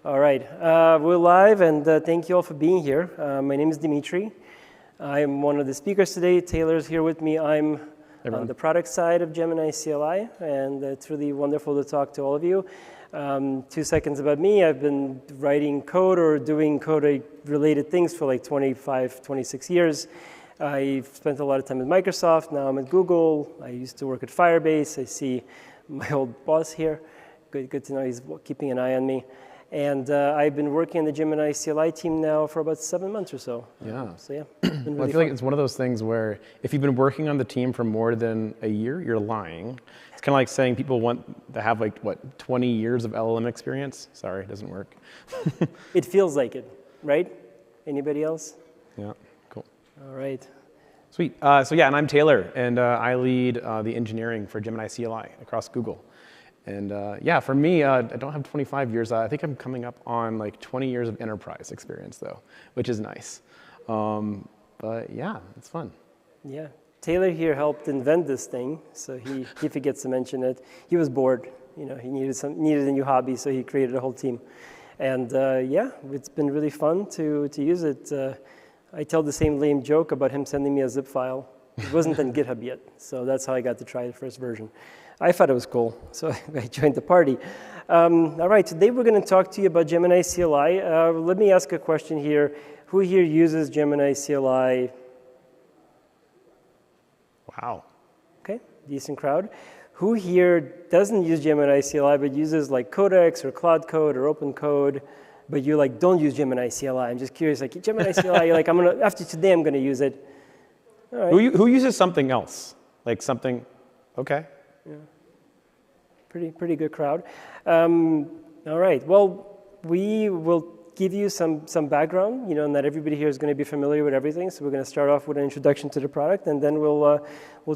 All right, we're live, and thank you all for being here. My name is Dmitry. I'm one of the speakers today. Taylor's here with me. I'm on the product side of Gemini CLI, and it's really wonderful to talk to all of you. 2 seconds about me. I've been writing code or doing code-related things for like 25, 26 years. I've spent a lot of time at Microsoft. Now I'm at Google. I used to work at Firebase. I see my old boss here. Good to know he's keeping an eye on me. And I've been working on the Gemini CLI team now for about 7 months or so. Yeah. So yeah, it's been really well, I feel like it's one of those things where if you've been working on the team for more than a year, you're lying. It's kind of like saying people want to have like, what, 20 years of LLM experience? Sorry, it doesn't work. It feels like it, right? Anybody else? Yeah, cool. All right. Sweet. So yeah, and I'm Taylor, and I lead the engineering for Gemini CLI across Google. And yeah, for me, I don't have 25 years. I think I'm coming up on like 20 years of enterprise experience, though, which is nice. But yeah, it's fun. Yeah, Taylor here helped invent this thing, so he forgets to mention it. He was bored, you know, he needed a new hobby, so he created a whole team. And yeah, it's been really fun to use it. I tell the same lame joke about him sending me a zip file. It wasn't on GitHub yet, so that's how I got to try the first version. I thought it was cool, so I joined the party. All right, today we're going to talk to you about Gemini CLI. Let me ask a question here. Who here uses Gemini CLI? Wow. Okay, decent crowd. Who here doesn't use Gemini CLI but uses like Codex or Cloud Code or Open Code, but you like don't use Gemini CLI? I'm just curious, like Gemini CLI, you're like after today I'm going to use it. All right. Who uses something else? Like something, okay. Yeah. Pretty good crowd. All right. Well, we will give you some background. You know, not everybody here is going to be familiar with everything, so we're going to start off with an introduction to the product, and then we'll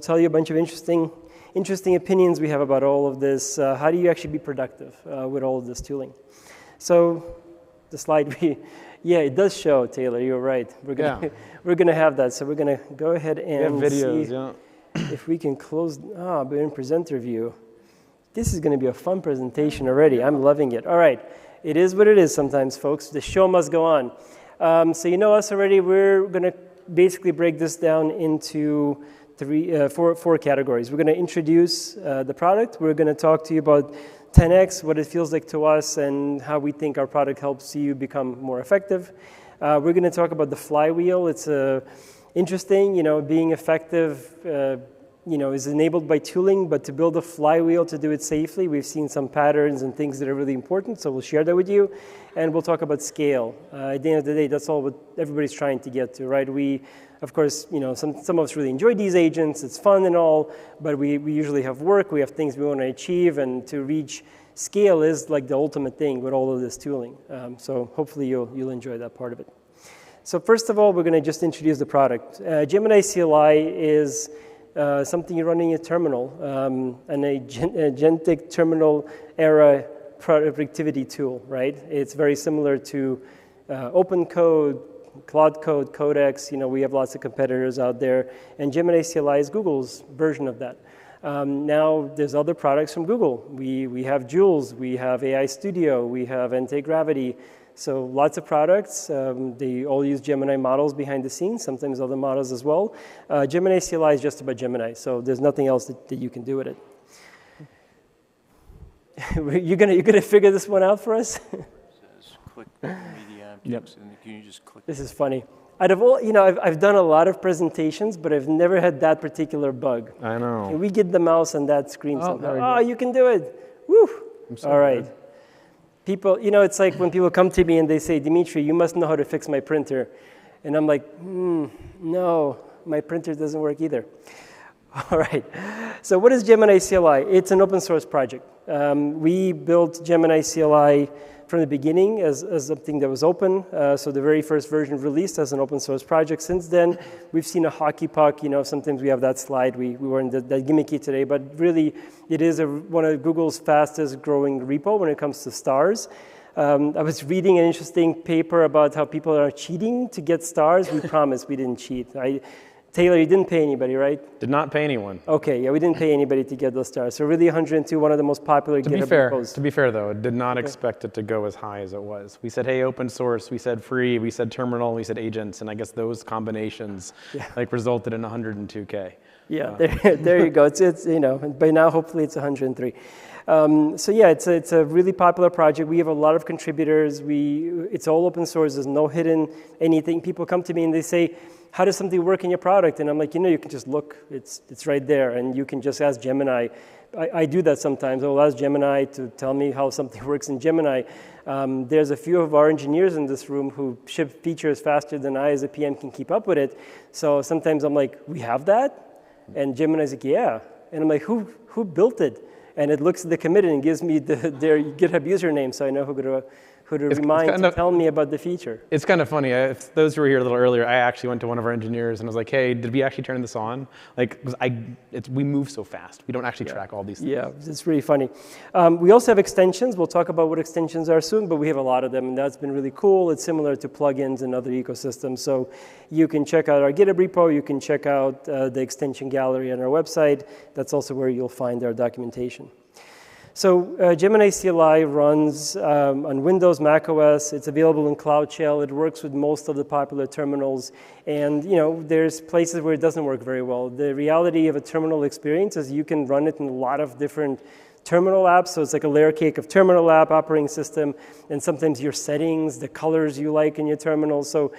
tell you a bunch of interesting opinions we have about all of this. How do you actually be productive with all of this tooling? So, the slide yeah, it does show, Taylor. You're right. We're gonna have that. So we're gonna go ahead and we have videos, see yeah. if we can close. We're in presenter view. This is going to be a fun presentation already. I'm loving it. All right. It is what it is sometimes, folks. The show must go on. So you know us already. We're going to basically break this down into four categories. We're going to introduce the product. We're going to talk to you about 10x, what it feels like to us, and how we think our product helps you become more effective. We're going to talk about the flywheel. It's interesting, you know, being effective you know, is enabled by tooling, but to build a flywheel to do it safely, we've seen some patterns and things that are really important, so we'll share that with you. And we'll talk about scale. At the end of the day, that's all what everybody's trying to get to, right? We, of course, you know, some of us really enjoy these agents, it's fun and all, but we usually have work, we have things we want to achieve, and to reach scale is like the ultimate thing with all of this tooling. So hopefully you'll enjoy that part of it. So first of all, we're going to just introduce the product. Gemini CLI is something you run in your terminal, an agentic terminal era productivity tool, right? It's very similar to Open Code, Cloud Code, Codex. You know, we have lots of competitors out there, and Gemini CLI is Google's version of that. Now, there's other products from Google. We have Jules, we have AI Studio, we have Anti-Gravity. So lots of products. They all use Gemini models behind the scenes, sometimes other models as well. Gemini CLI is just about Gemini, so there's nothing else that you can do with it. You're gonna figure this one out for us? Says click media objects, and can you just click? This is funny. Out of all, you know, I've done a lot of presentations, but I've never had that particular bug. I know. Can we get the mouse on that screen somehow? Oh, you can do it. Woo! All right. People, you know, it's like when people come to me and they say, Dmitry, you must know how to fix my printer. And I'm like, no, my printer doesn't work either. All right. So what is Gemini CLI? It's an open source project. We built Gemini CLI from the beginning as something that was open. So the very first version released as an open source project. Since then, we've seen a hockey puck. You know, sometimes we have that slide. We weren't that gimmicky today, but really, it is one of Google's fastest growing repo when it comes to stars. I was reading an interesting paper about how people are cheating to get stars. We promise we didn't cheat. Taylor, you didn't pay anybody, right? Did not pay anyone. Okay, yeah, we didn't pay anybody to get those stars. So really 102, one of the most popular GitHub repos. To be fair though, did not expect it to go as high as it was. We said, hey, open source, we said free, we said terminal, we said agents, and I guess those combinations like resulted in 102K. Yeah, there you go. It's you know, by now hopefully it's 103. So yeah, it's a really popular project. We have a lot of contributors. It's all open source. There's no hidden anything. People come to me and they say, how does something work in your product? And I'm like, you can just look. It's right there, and you can just ask Gemini. I do that sometimes. I'll ask Gemini to tell me how something works in Gemini. There's a few of our engineers in this room who ship features faster than I as a PM can keep up with it. So sometimes I'm like, we have that? And Gemini's like, yeah. And I'm like, who built it? And it looks at the commit and gives me their GitHub username, so I know who to remind to tell me about the feature. It's kind of funny. If those who were here a little earlier, I actually went to one of our engineers and was like, hey, did we actually turn this on? Like, we move so fast. We don't actually track all these things. Yeah, it's really funny. We also have extensions. We'll talk about what extensions are soon, but we have a lot of them, and that's been really cool. It's similar to plugins and other ecosystems. So you can check out our GitHub repo. You can check out the extension gallery on our website. That's also where you'll find our documentation. So Gemini CLI runs on Windows, Mac OS. It's available in Cloud Shell. It works with most of the popular terminals. And there's places where it doesn't work very well. The reality of a terminal experience is you can run it in a lot of different terminal apps. So it's like a layer cake of terminal app, operating system, and sometimes your settings, the colors you like in your terminal. So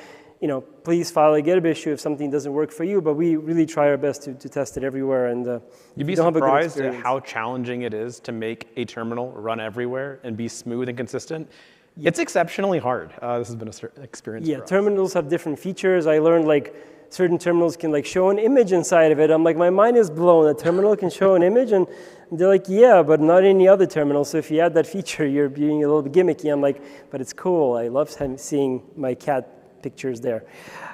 please file a GitHub issue if something doesn't work for you, but we really try our best to test it everywhere. And you'd be surprised at how challenging it is to make a terminal run everywhere and be smooth and consistent. Yeah. It's exceptionally hard. This has been an experience for us. Terminals have different features. I learned certain terminals can show an image inside of it. I'm like, my mind is blown. A terminal can show an image, and they're like, yeah, but not any other terminal. So if you add that feature, you're being a little bit gimmicky. I'm like, but it's cool. I love seeing my cat pictures there.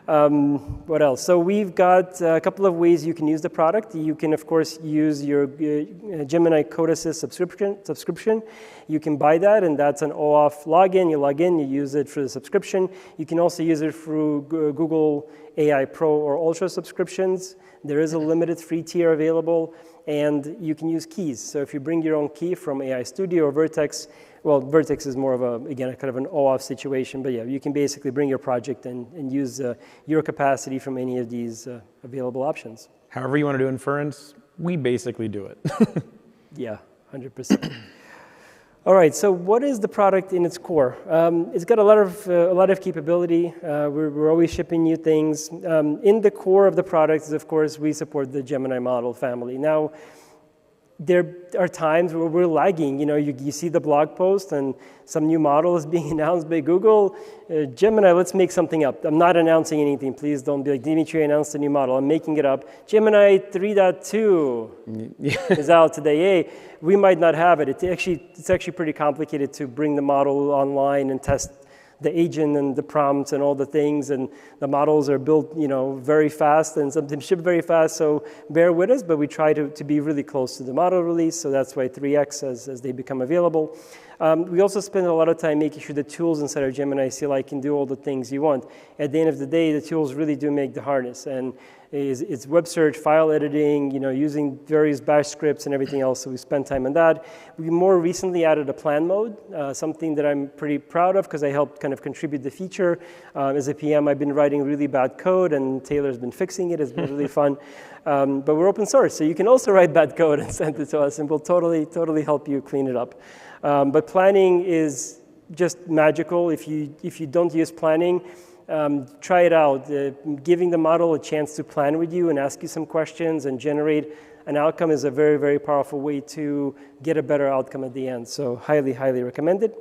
What else? So we've got a couple of ways you can use the product. You can, of course, use your Gemini Code Assist subscription. You can buy that, and that's an OAuth login. You log in, you use it for the subscription. You can also use it through Google AI Pro or Ultra subscriptions. There is a limited free tier available, and you can use keys. So if you bring your own key from AI Studio or Vertex, well, Vertex is more of again, kind of an OAuth situation, but yeah, you can basically bring your project and use your capacity from any of these available options. However you want to do inference, we basically do it. Yeah, 100%. All right, so what is the product in its core? It's got a lot of capability. We're always shipping new things. In the core of the product is, of course, we support the Gemini model family. Now, there are times where we're lagging. You see the blog post and some new model is being announced by Google. Gemini, let's make something up. I'm not announcing anything. Please don't be like, Dmitry announced a new model. I'm making it up. Gemini 3.2 is out today. Hey, we might not have it. It's actually pretty complicated to bring the model online and test the agent and the prompts and all the things, and the models are built, very fast and sometimes ship very fast, so bear with us, but we try to be really close to the model release, so that's why 3x as they become available. We also spend a lot of time making sure the tools inside of Gemini CLI can do all the things you want. At the end of the day, the tools really do make the harness, and it's web search, file editing, using various bash scripts and everything else, so we spend time on that. We more recently added a plan mode, something that I'm pretty proud of because I helped kind of contribute the feature. As a PM, I've been writing really bad code, and Taylor's been fixing it. It's been really fun. But we're open source, so you can also write bad code and send it to us, and we'll totally help you clean it up. But planning is just magical. If you don't use planning, try it out. Giving the model a chance to plan with you and ask you some questions and generate an outcome is a very, very powerful way to get a better outcome at the end. So highly, highly recommend it.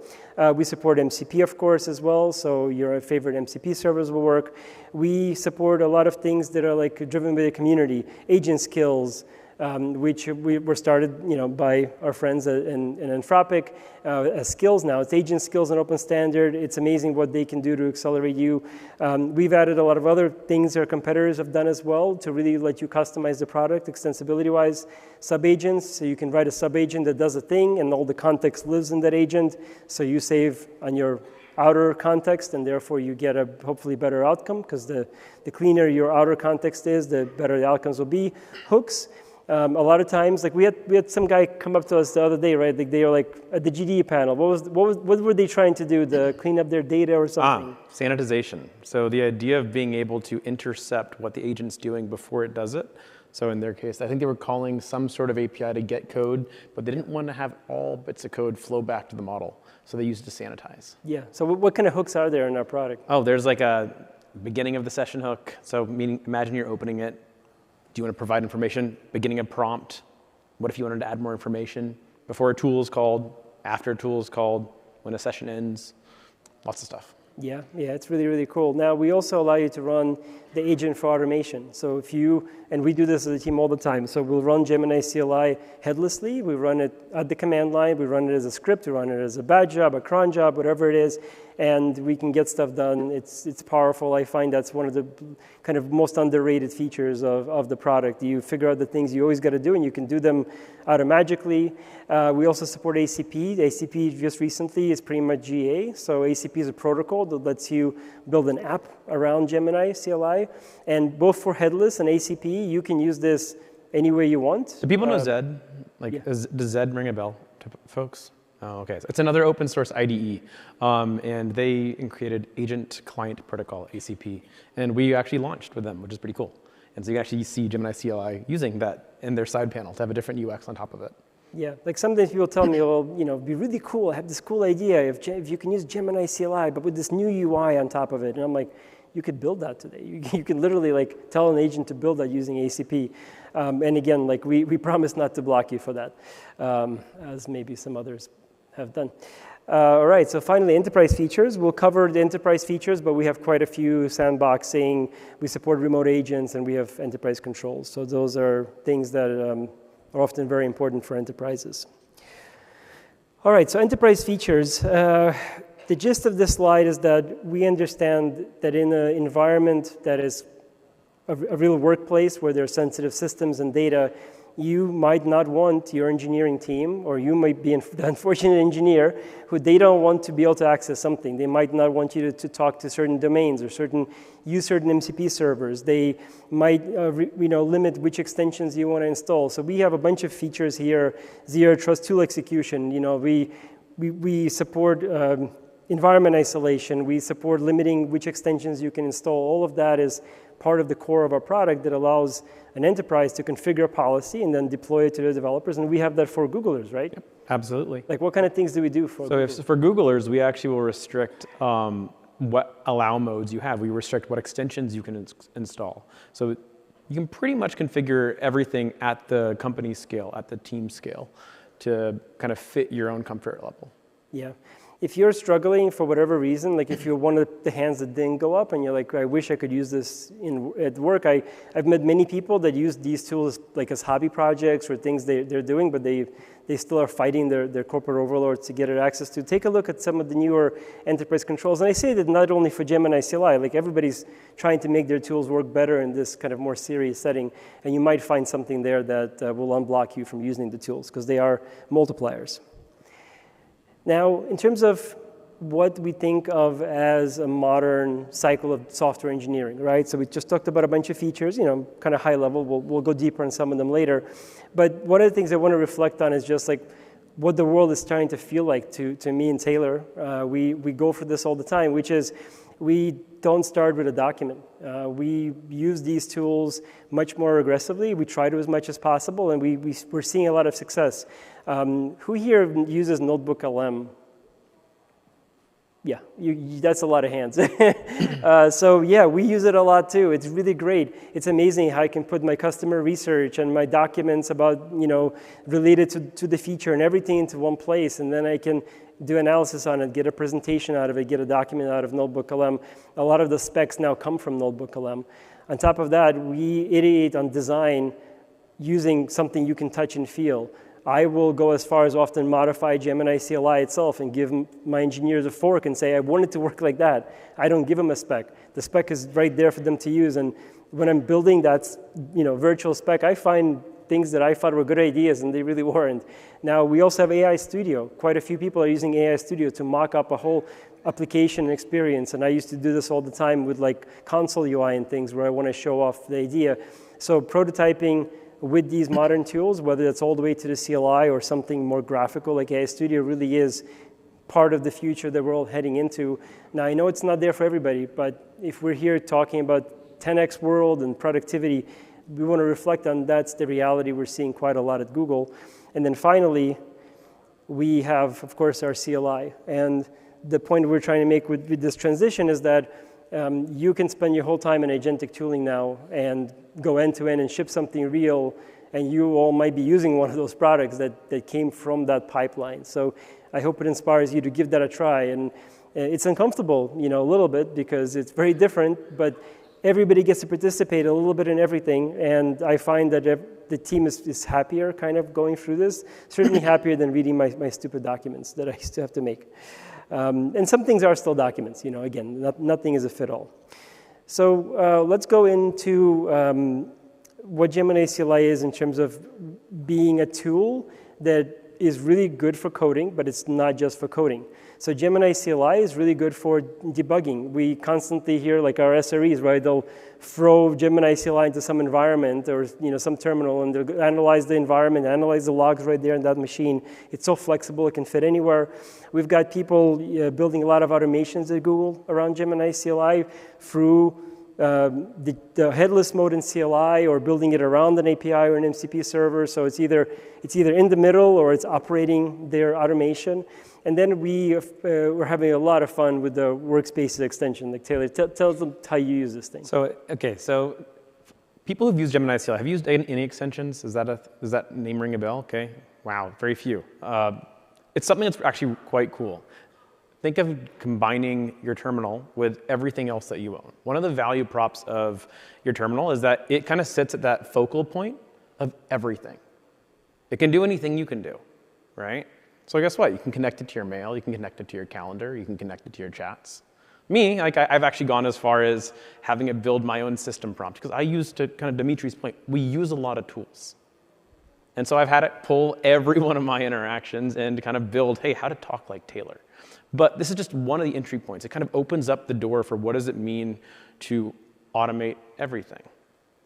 We support MCP, of course, as well. So your favorite MCP servers will work. We support a lot of things that are driven by the community, agent skills, which were started, by our friends in Anthropic as skills now. It's agent skills and open standard. It's amazing what they can do to accelerate you. We've added a lot of other things our competitors have done as well to really let you customize the product extensibility-wise. Subagents, so you can write a subagent that does a thing, and all the context lives in that agent. So you save on your outer context, and therefore you get a hopefully better outcome, because the cleaner your outer context is, the better the outcomes will be. Hooks. A lot of times, like we had some guy come up to us the other day, right? Like they were like at the GD panel. What were they trying to do? To clean up their data or something? Sanitization. So the idea of being able to intercept what the agent's doing before it does it. So in their case, I think they were calling some sort of API to get code, but they didn't want to have all bits of code flow back to the model. So they used it to sanitize. Yeah. So what kind of hooks are there in our product? Oh, there's like a beginning of the session hook. So meaning, imagine you're opening it. Do you want to provide information? Beginning of prompt. What if you wanted to add more information? Before a tool is called, after a tool is called, when a session ends, lots of stuff. Yeah, it's really, really cool. Now, we also allow you to run the agent for automation. So if you, and we do this as a team all the time, so we'll run Gemini CLI headlessly. We run it at the command line. We run it as a script. We run it as a batch job, a cron job, whatever it is, and we can get stuff done. It's powerful. I find that's one of the kind of most underrated features of the product. You figure out the things you always got to do, and you can do them automagically. We also support ACP. ACP just recently is pretty much GA. So ACP is a protocol that lets you build an app around Gemini CLI. And both for headless and ACP, you can use this any way you want. Do people know Zed? Like, yeah. Does Zed ring a bell to folks? Oh, okay. So it's another open source IDE, and they created Agent Client Protocol, ACP, and we actually launched with them, which is pretty cool. And so you actually see Gemini CLI using that in their side panel to have a different UX on top of it. Yeah, like sometimes people tell me, well, it'd be really cool. I have this cool idea if you can use Gemini CLI, but with this new UI on top of it. And I'm like, you could build that today. You can literally like tell an agent to build that using ACP. And again, like we promise not to block you for that, as maybe some others have done. All right, so finally, enterprise features. We'll cover the enterprise features, but we have quite a few sandboxing. We support remote agents, and we have enterprise controls. So those are things that are often very important for enterprises. All right, so enterprise features. The gist of this slide is that we understand that in an environment that is a real workplace where there are sensitive systems and data, you might not want your engineering team, or you might be the unfortunate engineer who they don't want to be able to access something. They might not want you to talk to certain domains or use certain MCP servers. They might limit which extensions you want to install. So we have a bunch of features here. Zero Trust Tool Execution. We support environment isolation. We support limiting which extensions you can install. All of that is part of the core of our product that allows an enterprise to configure a policy and then deploy it to their developers. And we have that for Googlers, right? Yep, absolutely. Like what kind of things do we do for Google? So for Googlers, we actually will restrict what allow modes you have. We restrict what extensions you can install. So you can pretty much configure everything at the company scale, at the team scale, to kind of fit your own comfort level. Yeah. If you're struggling for whatever reason, like if you're one of the hands that didn't go up and you're like, I wish I could use this at work. I've met many people that use these tools like as hobby projects or things they're doing, but they still are fighting their corporate overlords to get access to. Take a look at some of the newer enterprise controls. And I say that not only for Gemini CLI, like everybody's trying to make their tools work better in this kind of more serious setting. And you might find something there that will unblock you from using the tools because they are multipliers. Now, in terms of what we think of as a modern cycle of software engineering, right? So we just talked about a bunch of features, kind of high level. We'll go deeper on some of them later. But one of the things I want to reflect on is just like what the world is starting to feel like to me and Taylor. We go for this all the time, which is we don't start with a document. We use these tools much more aggressively. We try to as much as possible, and we're seeing a lot of success. Who here uses Notebook LM? Yeah, that's a lot of hands. So yeah, we use it a lot too. It's really great. It's amazing how I can put my customer research and my documents about, related to the feature and everything into one place, and then I can do analysis on it, get a presentation out of it, get a document out of Notebook LM. A lot of the specs now come from Notebook LM. On top of that, we iterate on design using something you can touch and feel. I will go as far as often modify Gemini CLI itself and give my engineers a fork and say, I want it to work like that. I don't give them a spec. The spec is right there for them to use. And when I'm building that virtual spec, I find things that I thought were good ideas and they really weren't. Now, we also have AI Studio. Quite a few people are using AI Studio to mock up a application experience. And I used to do this all the time with like console UI and things where I want to show off the idea. So prototyping with these modern tools, whether it's all the way to the CLI or something more graphical like AI Studio, really is part of the future that we're all heading into. Now, I know it's not there for everybody, but if we're here talking about 10x world and productivity, we want to reflect on that's the reality we're seeing quite a lot at Google. And then finally, we have, of course, our CLI. And the point we're trying to make with this transition is that you can spend your whole time in agentic tooling now and go end-to-end and ship something real, and you all might be using one of those products that came from that pipeline. So I hope it inspires you to give that a try. And it's uncomfortable, a little bit, because it's very different, but everybody gets to participate a little bit in everything. And I find that the team is happier kind of going through this, certainly happier than reading my stupid documents that I used to have to make. And some things are still documents, again, nothing is a fit-all. So let's go into what Gemini CLI is in terms of being a tool that is really good for coding, but it's not just for coding. So Gemini CLI is really good for debugging. We constantly hear like our SREs, right? They'll throw Gemini CLI into some environment or some terminal, and they'll analyze the environment, analyze the logs right there in that machine. It's so flexible, it can fit anywhere. We've got people building a lot of automations at Google around Gemini CLI through the headless mode in CLI, or building it around an API or an MCP server. So it's either in the middle or it's operating their automation. And then we're having a lot of fun with the workspaces extension. Like Taylor, tell them how you use this thing. So people who've used Gemini CLI, have you used any extensions? Does that name ring a bell? Okay, wow, very few. It's something that's actually quite cool. Think of combining your terminal with everything else that you own. One of the value props of your terminal is that it kind of sits at that focal point of everything. It can do anything you can do, right? So guess what? You can connect it to your mail, you can connect it to your calendar, you can connect it to your chats. Me, I've actually gone as far as having it build my own system prompt, because I use, to kind of Dmitry's point, we use a lot of tools. And so I've had it pull every one of my interactions and to kind of build, hey, how to talk like Taylor. But this is just one of the entry points. It kind of opens up the door for what does it mean to automate everything,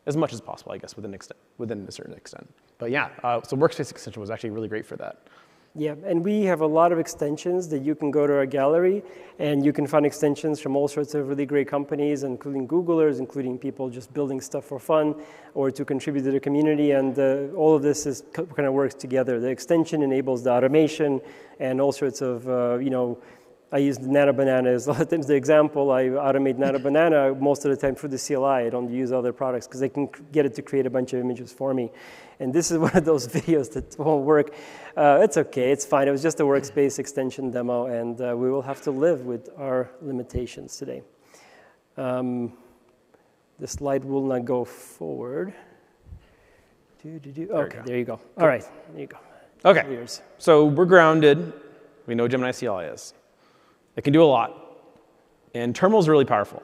as much as possible, I guess, within a certain extent. But yeah, so Workspace Extension was actually really great for that. Yeah, and we have a lot of extensions that you can go to our gallery, and you can find extensions from all sorts of really great companies, including Googlers, including people just building stuff for fun or to contribute to the community, and all of this kind of works together. The extension enables the automation and all sorts of, I use the Nano Banana as a lot of times the example. I automate Nano Banana most of the time through the CLI. I don't use other products because I can get it to create a bunch of images for me. And this is one of those videos that won't work. It's okay, it's fine. It was just a workspace extension demo, and we will have to live with our limitations today. The slide will not go forward. Okay, there you go. All right, there you go. Okay, so we're grounded. We know Gemini CLI is. It can do a lot. And terminal's really powerful.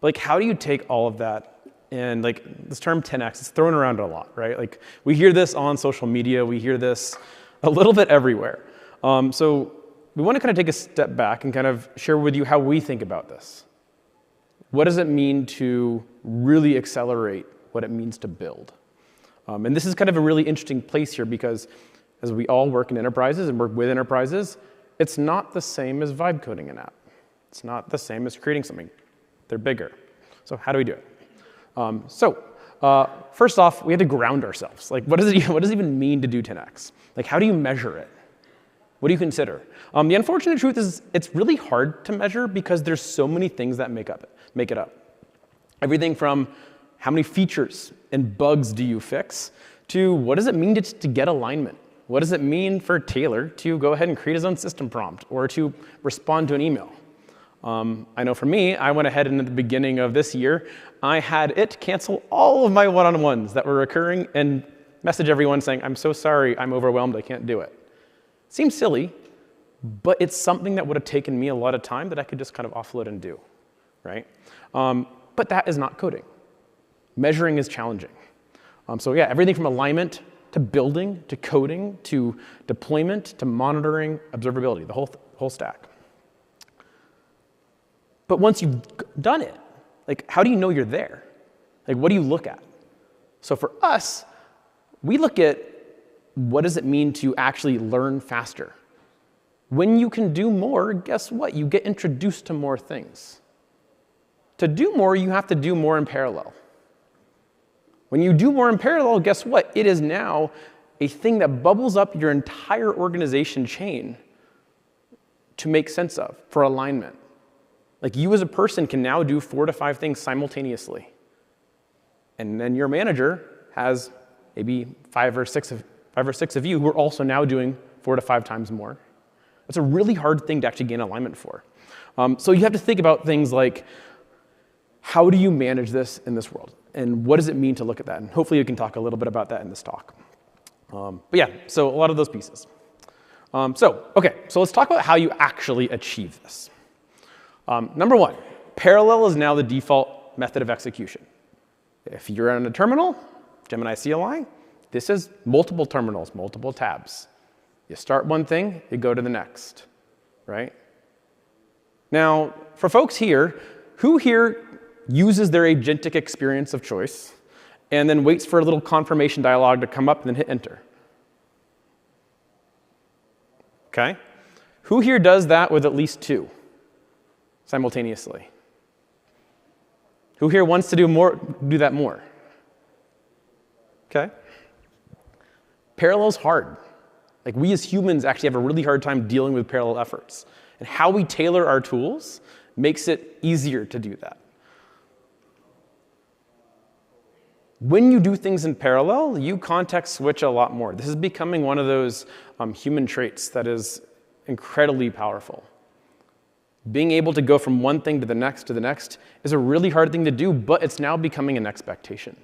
But how do you take all of that? And this term 10x, it's thrown around a lot, right? We hear this on social media. We hear this a little bit everywhere. So we want to kind of take a step back and kind of share with you how we think about this. What does it mean to really accelerate what it means to build? And this is kind of a really interesting place here, because as we all work in enterprises and work with enterprises, it's not the same as vibe coding an app. It's not the same as creating something. They're bigger. So how do we do it? First off, we have to ground ourselves. What does it even mean to do 10x? How do you measure it? What do you consider? The unfortunate truth is it's really hard to measure because there's so many things that make it up. Everything from how many features and bugs do you fix to what does it mean to get alignment? What does it mean for Taylor to go ahead and create his own system prompt or to respond to an email? I know for me, I went ahead and at the beginning of this year, I had it cancel all of my one-on-ones that were recurring and message everyone saying, I'm so sorry, I'm overwhelmed, I can't do it. Seems silly, but it's something that would have taken me a lot of time that I could just kind of offload and do, right? But that is not coding. Measuring is challenging. So yeah, everything from alignment to building, to coding, to deployment, to monitoring, observability, the whole stack. But once you've done it, like, how do you know you're there? Like, what do you look at? So for us, we look at what does it mean to actually learn faster? When you can do more, guess what? You get introduced to more things. To do more, you have to do more in parallel. When you do more in parallel, guess what? It is now a thing that bubbles up your entire organization chain to make sense of, for alignment. Like, you as a person can now do 4 to 5 things simultaneously. And then your manager has maybe 5 or 6 of you who are also now doing 4 to 5 times more. That's a really hard thing to actually gain alignment for. So you have to think about things like, how do you manage this in this world? And what does it mean to look at that? And hopefully we can talk a little bit about that in this talk. But yeah, so a lot of those pieces. So let's talk about how you actually achieve this. Number 1, parallel is now the default method of execution. If you're on a terminal, Gemini CLI, this is multiple terminals, multiple tabs. You start one thing, you go to the next, right? Now, for folks here, who here uses their agentic experience of choice and then waits for a little confirmation dialog to come up and then hit enter? Okay? Who here does that with at least 2 simultaneously? Who here wants to do that more? Okay? Parallel's hard. Like, we as humans actually have a really hard time dealing with parallel efforts. And how we tailor our tools makes it easier to do that. When you do things in parallel, you context switch a lot more. This is becoming one of those human traits that is incredibly powerful. Being able to go from one thing to the next is a really hard thing to do, but it's now becoming an expectation.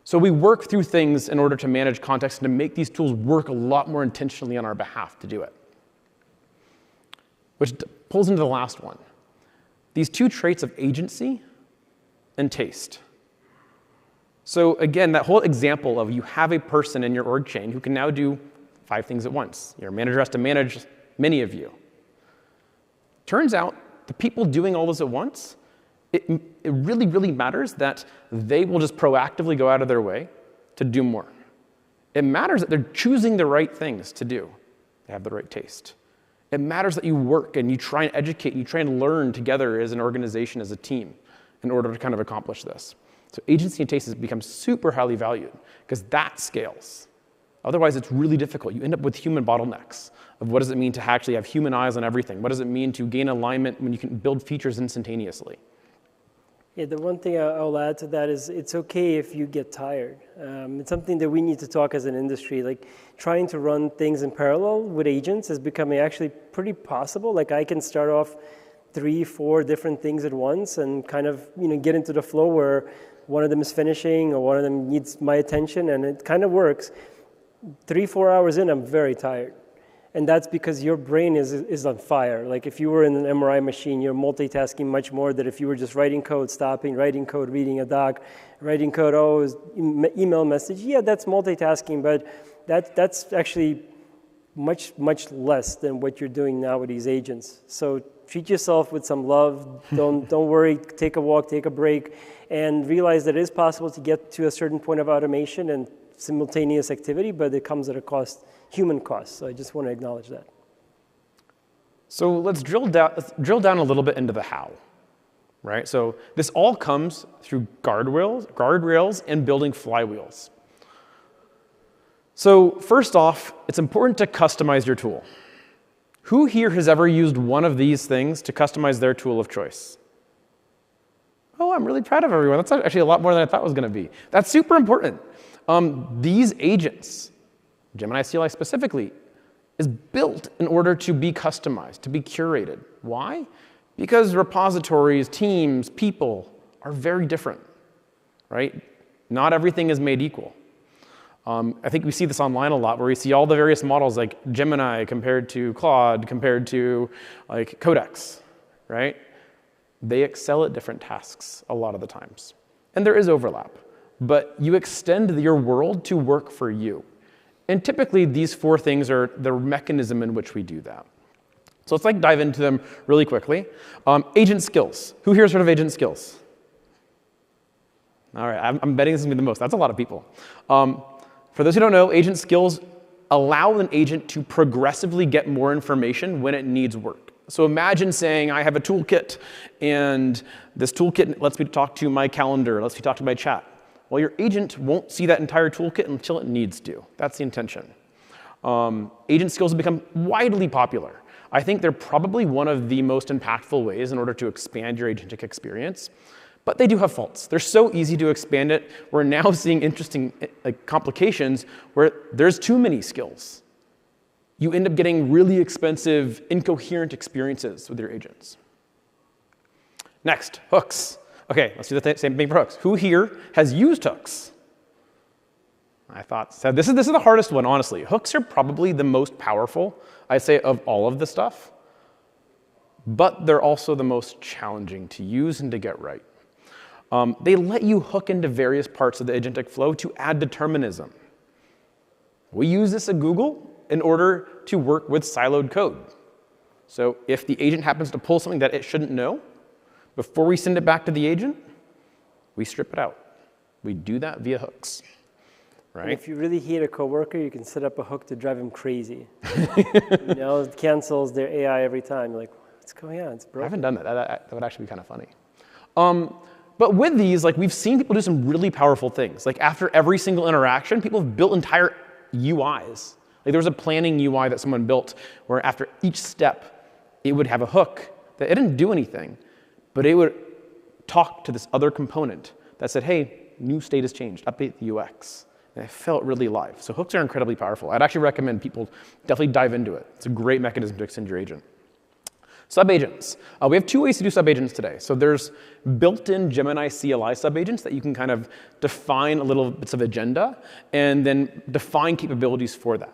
So we work through things in order to manage context and to make these tools work a lot more intentionally on our behalf to do it. Which pulls into the last one. These 2 traits of agency and taste. So again, that whole example of you have a person in your org chain who can now do 5 things at once. Your manager has to manage many of you. Turns out, the people doing all this at once, it really, really matters that they will just proactively go out of their way to do more. It matters that they're choosing the right things to do. They have the right taste. It matters that you work and you try and educate, and you try and learn together as an organization, as a team, in order to kind of accomplish this. So agency and taste has become super highly valued because that scales. Otherwise, it's really difficult. You end up with human bottlenecks of what does it mean to actually have human eyes on everything? What does it mean to gain alignment when you can build features instantaneously? Yeah, the one thing I'll add to that is it's okay if you get tired. It's something that we need to talk as an industry. Like, trying to run things in parallel with agents is becoming actually pretty possible. Like, I can start off 3, 4 different things at once and kind of get into the flow where one of them is finishing or one of them needs my attention, and it kind of works. 3, 4 hours in, I'm very tired. And that's because your brain is on fire. Like, if you were in an MRI machine, you're multitasking much more than if you were just writing code, stopping, writing code, reading a doc, writing code, email message. Yeah, that's multitasking, but that's actually much, much less than what you're doing now with these agents. So treat yourself with some love. Don't worry. Take a walk, take a break, and realize that it is possible to get to a certain point of automation and simultaneous activity, but it comes at a cost, human cost. So I just want to acknowledge that. So let's drill down a little bit into the how, right? So this all comes through guardrails and building flywheels. So first off, it's important to customize your tool. Who here has ever used one of these things to customize their tool of choice? Oh, I'm really proud of everyone. That's actually a lot more than I thought it was going to be. That's super important. These agents, Gemini CLI specifically, is built in order to be customized, to be curated. Why? Because repositories, teams, people are very different, right? Not everything is made equal. I think we see this online a lot, where we see all the various models like Gemini compared to Claude, compared to like Codex, right? They excel at different tasks a lot of the times. And there is overlap. But you extend your world to work for you. And typically, these 4 things are the mechanism in which we do that. So let's like dive into them really quickly. Agent skills. Who here has heard of agent skills? All right, I'm betting this is going to be the most. That's a lot of people. For those who don't know, agent skills allow an agent to progressively get more information when it needs work. So imagine saying, I have a toolkit, and this toolkit lets me talk to my calendar, lets me talk to my chat. Well, your agent won't see that entire toolkit until it needs to. That's the intention. Agent skills have become widely popular. I think they're probably one of the most impactful ways in order to expand your agentic experience. But they do have faults. They're so easy to expand it. We're now seeing interesting complications where there's too many skills. You end up getting really expensive, incoherent experiences with your agents. Next, hooks. OK, let's do the same thing for hooks. Who here has used hooks? I thought so. This is the hardest one, honestly. Hooks are probably the most powerful, I'd say, of all of the stuff. But they're also the most challenging to use and to get right. They let you hook into various parts of the agentic flow to add determinism. We use this at Google in order to work with siloed code. So if the agent happens to pull something that it shouldn't know, before we send it back to the agent, we strip it out. We do that via hooks. Right? And if you really hate a coworker, you can set up a hook to drive him crazy. It cancels their AI every time. You're like, what's going on? It's broken. I haven't done that. That would actually be kind of funny. But with these, we've seen people do some really powerful things. After every single interaction, people have built entire UIs. There was a planning UI that someone built where after each step, it would have a hook that it didn't do anything, but it would talk to this other component that said, hey, new state has changed, update the UX. And it felt really live. So hooks are incredibly powerful. I'd actually recommend people definitely dive into it. It's a great mechanism to extend your agent. Subagents. We have two ways to do subagents today. So there's built-in Gemini CLI subagents that you can kind of define a little bits of agenda and then define capabilities for that.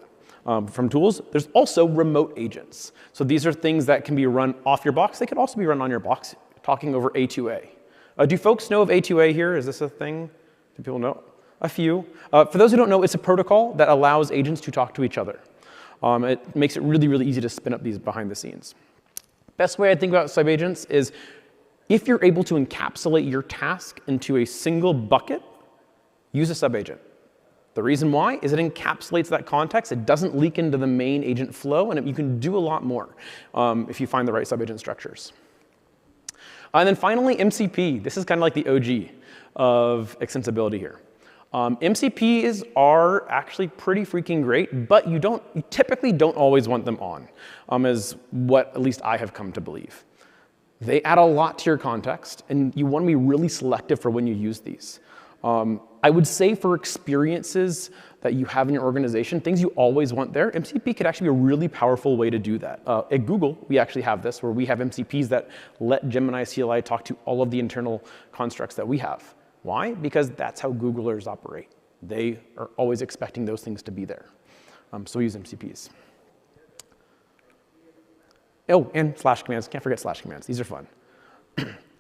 From tools, there's also remote agents. So these are things that can be run off your box. They could also be run on your box, talking over A2A. Do folks know of A2A here? Is this a thing? Do people know? A few. For those who don't know, it's a protocol that allows agents to talk to each other. It makes it really, really easy to spin up these behind the scenes. Best way I think about subagents is if you're able to encapsulate your task into a single bucket, use a subagent. The reason why is it encapsulates that context. It doesn't leak into the main agent flow, and you can do a lot more if you find the right subagent structures. And then finally, MCP. This is kind of like the OG of extensibility here. MCPs are actually pretty freaking great, but you typically don't always want them on, is what at least I have come to believe. They add a lot to your context, and you want to be really selective for when you use these. I would say for experiences that you have in your organization, things you always want there, MCP could actually be a really powerful way to do that. At Google, we actually have this, where we have MCPs that let Gemini CLI talk to all of the internal constructs that we have. Why? Because that's how Googlers operate. They are always expecting those things to be there. So we use MCPs. Oh, and slash commands. Can't forget slash commands. These are fun.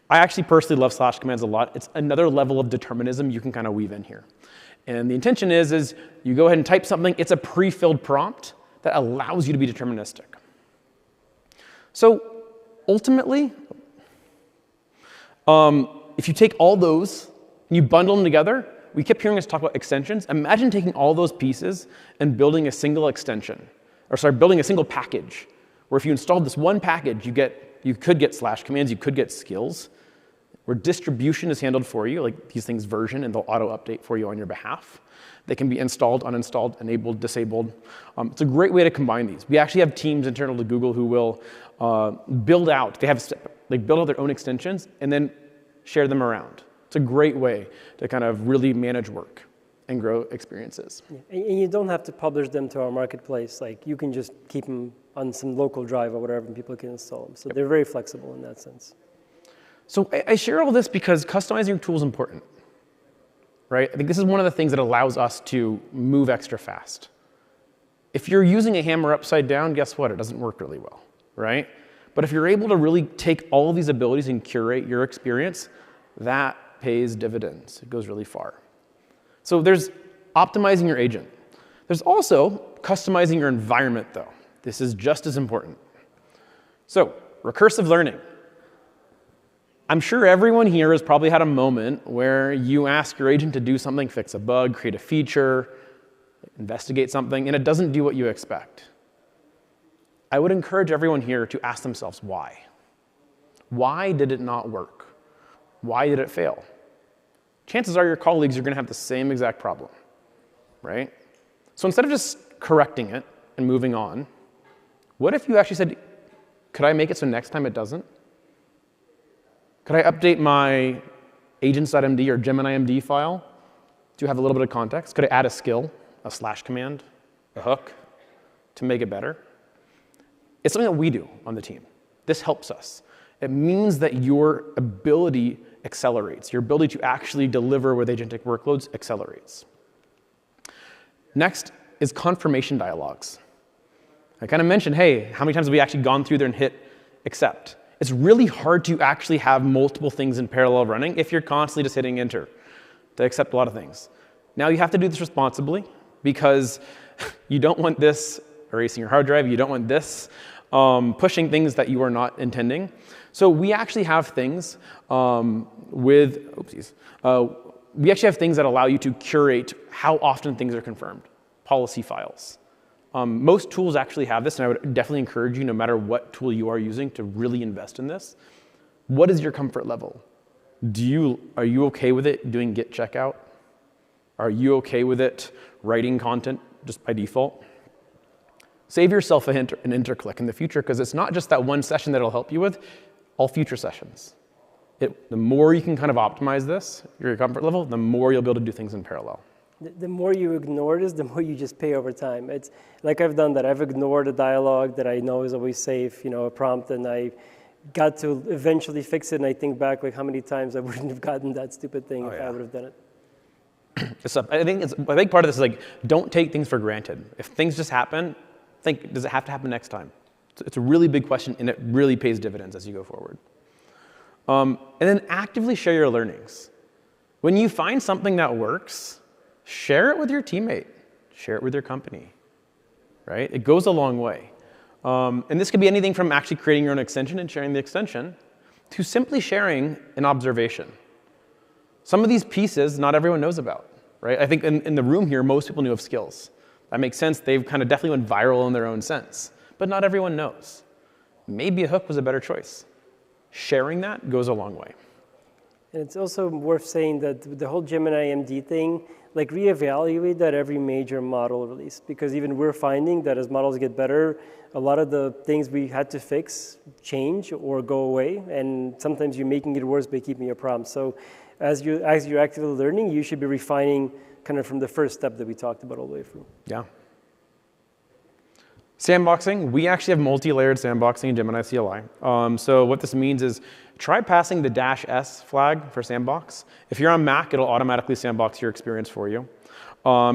I actually personally love slash commands a lot. It's another level of determinism you can kind of weave in here. And the intention is you go ahead and type something. It's a pre-filled prompt that allows you to be deterministic. So ultimately, if you take all those and you bundle them together, we kept hearing us talk about extensions. Imagine taking all those pieces and building a single extension, building a single package, where if you installed this one package, you could get slash commands, you could get skills, where distribution is handled for you, like these things version, and they'll auto-update for you on your behalf. They can be installed, uninstalled, enabled, disabled. It's a great way to combine these. We actually have teams internal to Google who will build out. They build out their own extensions and then share them around. It's a great way to kind of really manage work and grow experiences. Yeah. And you don't have to publish them to our marketplace. You can just keep them on some local drive or whatever, and people can install them. So they're very flexible in that sense. So I share all this because customizing your tool is important, right? I think this is one of the things that allows us to move extra fast. If you're using a hammer upside down, guess what? It doesn't work really well, right? But if you're able to really take all of these abilities and curate your experience, that pays dividends. It goes really far. So there's optimizing your agent. There's also customizing your environment, though. This is just as important. So, recursive learning. I'm sure everyone here has probably had a moment where you ask your agent to do something, fix a bug, create a feature, investigate something, and it doesn't do what you expect. I would encourage everyone here to ask themselves why. Why did it not work? Why did it fail? Chances are your colleagues are going to have the same exact problem, right? So instead of just correcting it and moving on, what if you actually said, could I make it so next time it doesn't? Could I update my agents.md or Gemini MD file to have a little bit of context? Could I add a skill, a slash command, a hook to make it better? It's something that we do on the team. This helps us. It means that your ability accelerates. Your ability to actually deliver with agentic workloads accelerates. Next is confirmation dialogues. I kind of mentioned, hey, how many times have we actually gone through there and hit accept? It's really hard to actually have multiple things in parallel running if you're constantly just hitting enter to accept a lot of things. Now you have to do this responsibly because you don't want this erasing your hard drive. You don't want this pushing things that you are not intending. So we actually have things we actually have things that allow you to curate how often things are confirmed, policy files. Most tools actually have this, and I would definitely encourage you, no matter what tool you are using, to really invest in this. What is your comfort level? Are you okay with it doing git checkout? Are you okay with it writing content just by default? Save yourself an interclick in the future, because it's not just that one session that it'll help you with, all future sessions. The more you can kind of optimize this, your comfort level, the more you'll be able to do things in parallel. The more you ignore this, the more you just pay over time. It's like I've done that. I've ignored a dialogue that I know is always safe, a prompt, and I got to eventually fix it, and I think back like how many times I wouldn't have gotten that stupid thing if I would have done it. I think part of this is like, don't take things for granted. If things just happen, think, does it have to happen next time? It's a really big question, and it really pays dividends as you go forward. And then actively share your learnings. When you find something that works, share it with your teammate. Share it with your company, right? It goes a long way. And this could be anything from actually creating your own extension and sharing the extension to simply sharing an observation. Some of these pieces not everyone knows about, right? I think in the room here, most people knew of skills. That makes sense. They've kind of definitely went viral in their own sense. But not everyone knows. Maybe a hook was a better choice. Sharing that goes a long way. And it's also worth saying that the whole Gemini MD thing, like reevaluate that every major model release, because even we're finding that as models get better, a lot of the things we had to fix change or go away, and sometimes you're making it worse by keeping your prompts. So as you're actively learning, you should be refining kind of from the first step that we talked about all the way through. Yeah. Sandboxing, we actually have multi-layered sandboxing in Gemini CLI. So what this means is try passing the -s flag for sandbox. If you're on Mac, it'll automatically sandbox your experience for you.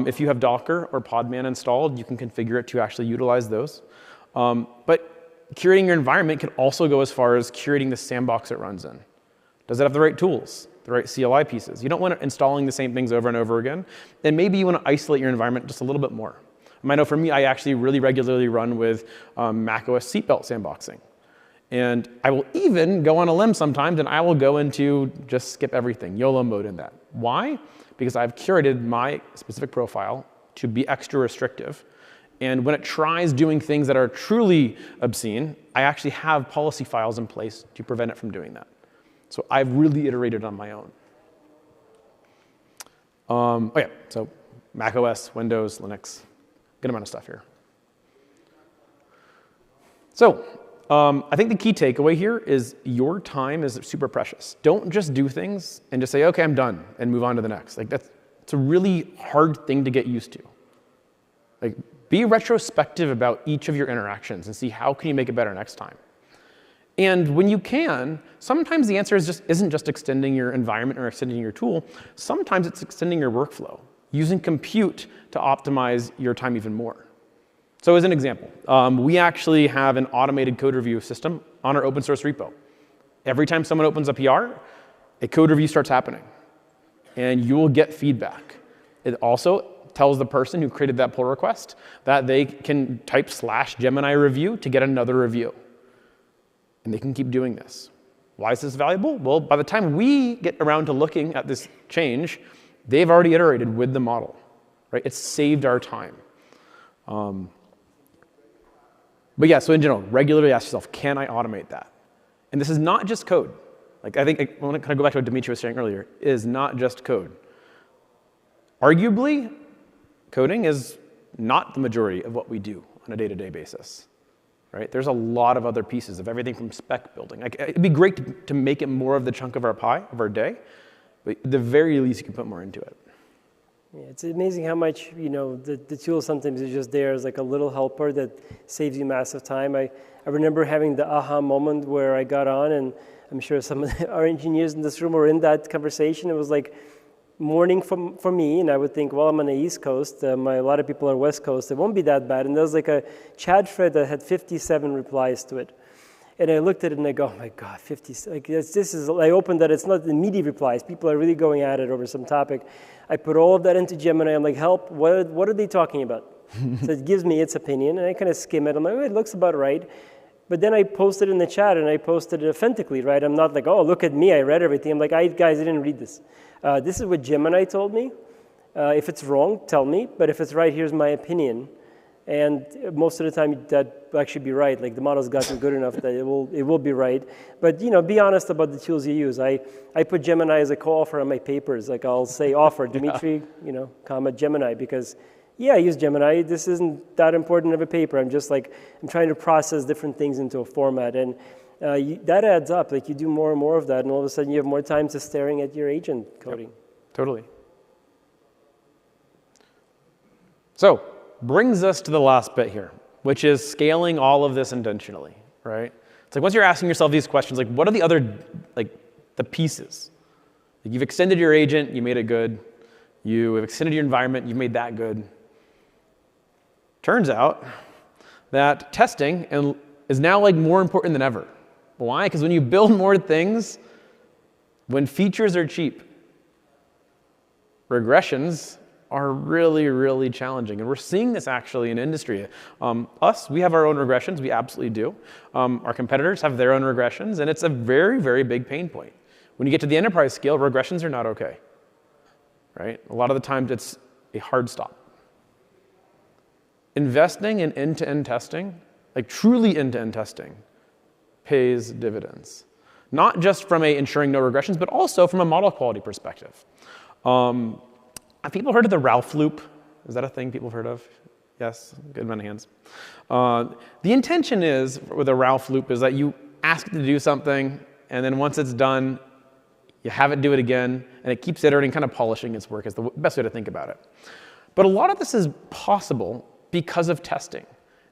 If you have Docker or Podman installed, you can configure it to actually utilize those. But curating your environment can also go as far as curating the sandbox it runs in. Does it have the right tools, the right CLI pieces? You don't want it installing the same things over and over again. And maybe you want to isolate your environment just a little bit more. I know for me, I actually really regularly run with macOS seatbelt sandboxing. And I will even go on a limb sometimes, and I will go into just skip everything, YOLO mode in that. Why? Because I've curated my specific profile to be extra restrictive. And when it tries doing things that are truly obscene, I actually have policy files in place to prevent it from doing that. So I've really iterated on my own. So macOS, Windows, Linux. Good amount of stuff here. So I think the key takeaway here is your time is super precious. Don't just do things and just say, OK, I'm done, and move on to the next. It's a really hard thing to get used to. Be retrospective about each of your interactions and see how can you make it better next time. And when you can, sometimes the answer isn't just extending your environment or extending your tool. Sometimes it's extending your workflow, using compute to optimize your time even more. So as an example, we actually have an automated code review system on our open source repo. Every time someone opens a PR, a code review starts happening, and you will get feedback. It also tells the person who created that pull request that they can type /Gemini review to get another review. And they can keep doing this. Why is this valuable? Well, by the time we get around to looking at this change, they've already iterated with the model, right? It's saved our time. But yeah, so in general, regularly ask yourself, can I automate that? And this is not just code. Like I think I want to kind of go back to what Dmitry was saying earlier. It is not just code. Arguably, coding is not the majority of what we do on a day-to-day basis, right? There's a lot of other pieces of everything from spec building. Like, it'd be great to make it more of the chunk of our pie, of our day, but at the very least, you can put more into it. Yeah, it's amazing how much, the tool sometimes is just there as like a little helper that saves you massive time. I remember having the aha moment where I got on, and I'm sure some of our engineers in this room were in that conversation. It was like morning for me, and I would think, well, I'm on the East Coast. A lot of people are West Coast. It won't be that bad. And there was like a chat thread that had 57 replies to it. And I looked at it and I go, oh my God, 50, like this is, I opened that, it's not immediate replies. People are really going at it over some topic. I put all of that into Gemini. I'm like, help, what are they talking about? So it gives me its opinion, and I kind of skim it. I'm like, oh, it looks about right. But then I posted in the chat, and I posted it authentically, right? I'm not like, oh, look at me, I read everything. I'm like, guys, I didn't read this. This is what Gemini told me. If it's wrong, tell me. But if it's right, here's my opinion. And most of the time, that will actually be right. Like the model's gotten good enough that it will be right. But be honest about the tools you use. I put Gemini as a co-author on my papers. Like I'll say author Dmitry, comma Gemini, because I use Gemini. This isn't that important of a paper. I'm just like I'm trying to process different things into a format, and that adds up. Like you do more and more of that, and all of a sudden you have more time to staring at your agent coding. Yep, totally. So. Brings us to the last bit here, which is scaling all of this intentionally, right? It's like once you're asking yourself these questions, like what are the other, like the pieces? Like you've extended your agent, you made it good. You have extended your environment, you've made that good. Turns out that testing is now like more important than ever. Why? Because when you build more things, when features are cheap, regressions are really, really challenging. And we're seeing this actually in industry. We have our own regressions, we absolutely do. Our competitors have their own regressions, and it's a very, very big pain point. When you get to the enterprise scale, regressions are not okay, right? A lot of the times it's a hard stop. Investing in end-to-end testing, like truly end-to-end testing, pays dividends. Not just from ensuring no regressions, but also from a model quality perspective. Have people heard of the Ralph loop? Is that a thing people have heard of? Yes, good amount of hands. The intention is, with a Ralph loop, is that you ask it to do something, and then once it's done, you have it do it again, and it keeps iterating, kind of polishing its work is the best way to think about it. But a lot of this is possible because of testing,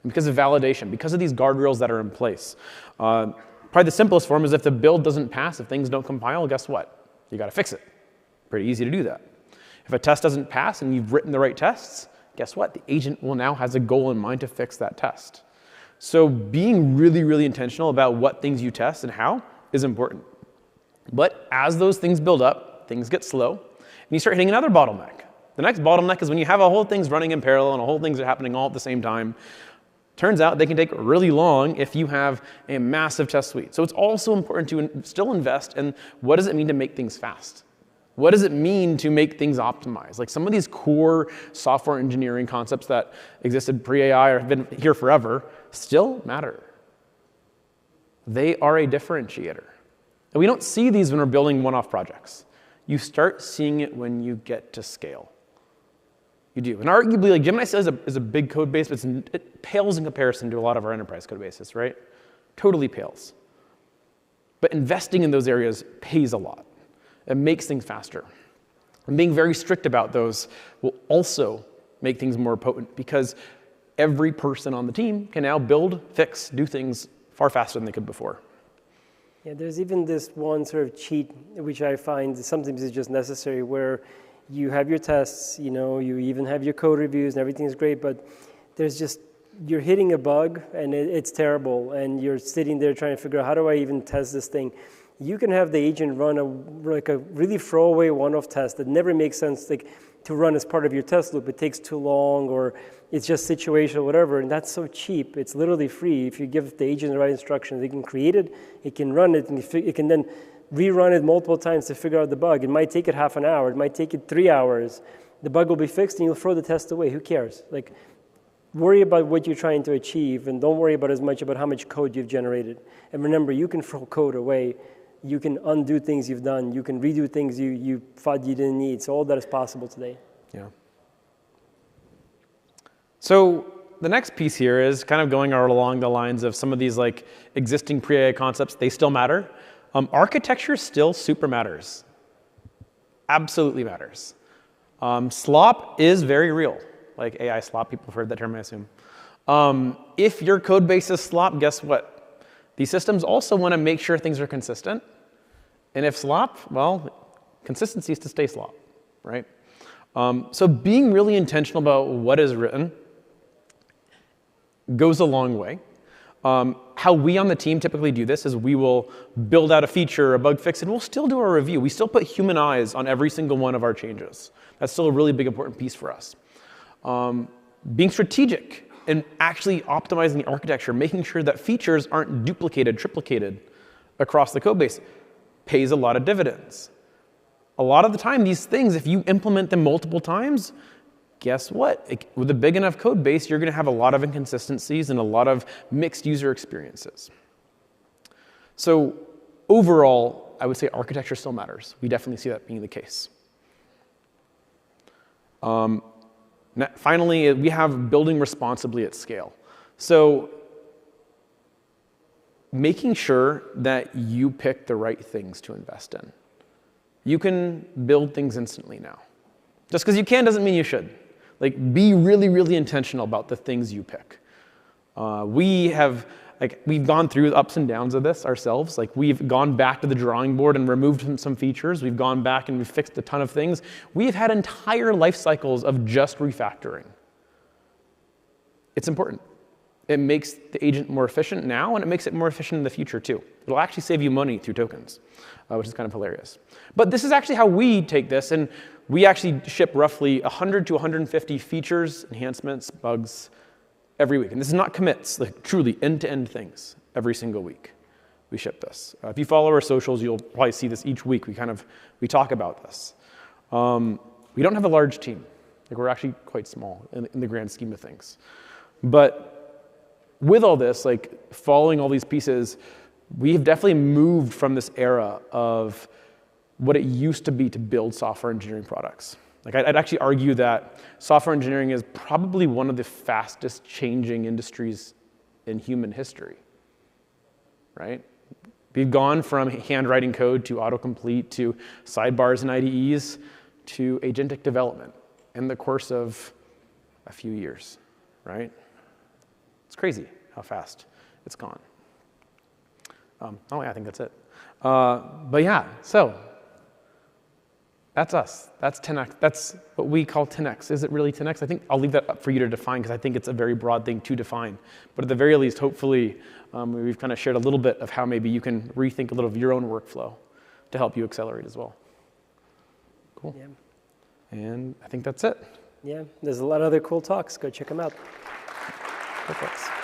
because of validation, because of these guardrails that are in place. Probably the simplest form is if the build doesn't pass, if things don't compile, guess what? You got to fix it. Pretty easy to do that. If a test doesn't pass and you've written the right tests, guess what? The agent now has a goal in mind to fix that test. So being really, really intentional about what things you test and how is important. But as those things build up, things get slow, and you start hitting another bottleneck. The next bottleneck is when you have a whole thing's running in parallel and a whole things are happening all at the same time. Turns out they can take really long if you have a massive test suite. So it's also important to still invest in what does it mean to make things fast? What does it mean to make things optimized? Like some of these core software engineering concepts that existed pre-AI or have been here forever still matter. They are a differentiator. And we don't see these when we're building one-off projects. You start seeing it when you get to scale. You do. And arguably, like Gemini CLI is a big code base, but it pales in comparison to a lot of our enterprise code bases, right? Totally pales. But investing in those areas pays a lot. It makes things faster. And being very strict about those will also make things more potent because every person on the team can now build, fix, do things far faster than they could before. Yeah, there's even this one sort of cheat, which I find sometimes is just necessary, where you have your tests, you even have your code reviews and everything's great, but there's just, you're hitting a bug and it's terrible, and you're sitting there trying to figure out how do I even test this thing. you can have the agent run a really throwaway one-off test that never makes sense to run as part of your test loop. It takes too long, or it's just situational, whatever, and that's so cheap. It's literally free. If you give the agent the right instructions, it can create it, it can run it, and it can then rerun it multiple times to figure out the bug. It might take it half an hour. It might take it 3 hours. The bug will be fixed, and you'll throw the test away. Who cares? Worry about what you're trying to achieve, and don't worry about as much about how much code you've generated. And remember, you can throw code away. You can undo things you've done. You can redo things you thought you didn't need. So all that is possible today. Yeah. So the next piece here is kind of going along the lines of some of these existing pre-AI concepts. They still matter. Architecture still super matters. Absolutely matters. Slop is very real. Like AI slop, people have heard that term, I assume. If your code base is slop, guess what? These systems also want to make sure things are consistent. And if slop, well, consistency is to stay slop, right? So being really intentional about what is written goes a long way. How we on the team typically do this is we will build out a feature, a bug fix, and we'll still do a review. We still put human eyes on every single one of our changes. That's still a really big, important piece for us. Being strategic and actually optimizing the architecture, making sure that features aren't duplicated, triplicated across the code base, pays a lot of dividends. A lot of the time, these things, if you implement them multiple times, guess what? With a big enough code base, you're going to have a lot of inconsistencies and a lot of mixed user experiences. So overall, I would say architecture still matters. We definitely see that being the case. Finally, we have building responsibly at scale. So making sure that you pick the right things to invest in. You can build things instantly now. Just because you can doesn't mean you should. Be really, really intentional about the things you pick. We've gone through the ups and downs of this ourselves. We've gone back to the drawing board and removed some features. We've gone back and we've fixed a ton of things. We've had entire life cycles of just refactoring. It's important. It makes the agent more efficient now, and it makes it more efficient in the future, too. It'll actually save you money through tokens, which is kind of hilarious. But this is actually how we take this, and we actually ship roughly 100 to 150 features, enhancements, bugs every week. And this is not commits, truly end-to-end things every single week. We ship this. If you follow our socials, you'll probably see this each week. We talk about this. We don't have a large team. We're actually quite small in the grand scheme of things. But with all this, following all these pieces, we've definitely moved from this era of what it used to be to build software engineering products. I'd actually argue that software engineering is probably one of the fastest changing industries in human history, right? We've gone from handwriting code to autocomplete to sidebars and IDEs to agentic development in the course of a few years, right? It's crazy how fast it's gone. I think that's it. But yeah, so that's us. That's 10x. That's what we call 10x. Is it really 10x? I think I'll leave that up for you to define, because I think it's a very broad thing to define. But at the very least, hopefully, we've kind of shared a little bit of how maybe you can rethink a little of your own workflow to help you accelerate as well. Cool. Yeah. And I think that's it. Yeah, there's a lot of other cool talks. Go check them out. Perfect.